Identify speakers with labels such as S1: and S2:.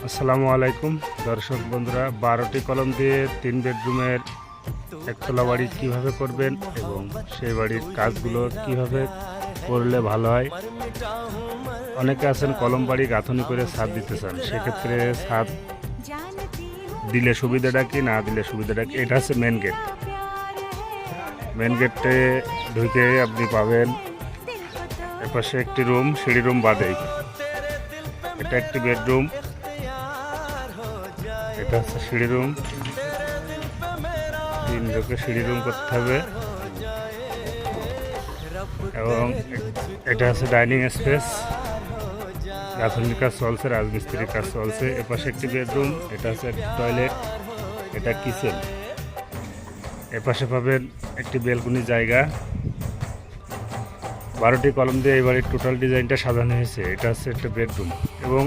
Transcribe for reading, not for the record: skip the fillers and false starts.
S1: আসসালামু আলাইকুম দর্শক বন্ধুরা, 12টি কলম দিয়ে 3 বেডরুমের একতলা বাড়ি কিভাবে করবেন এবং সেই বাড়ির কাজগুলো কিভাবে করলে ভালো হয়। অনেকে আছেন কলম বাড়ি গাঁথনি করে ছাদ দিতে চান, সেক্ষেত্রে ছাদ দিলে সুবিধাটা কি, না দিলে সুবিধাটা কি। এটা হচ্ছে মেন গেট। মেন গেটে ঢুকে আপনি পাবেন এপাশে একটি রুম, সিঁড়ি রুম বাদেই এটা একটি বেডরুম, এটা হচ্ছে সিঁড়ি রুম। 3 লোকে সিঁড়ি রুম করতে হবে এবং এটা হচ্ছে ডাইনিং স্পেস। গাঁথনির কাজ চলছে, রাজমিস্ত্রির কাজ চলছে। এপাশে একটি বেডরুম, এটা হচ্ছে টয়লেট, এটা কিচেন। এপাশে পাবেন একটি বেলকনি জায়গা। 12টি কলম দিয়ে এই বাড়ির টোটাল ডিজাইনটা সাজানো হয়েছে। এটা হচ্ছে একটা বেডরুম এবং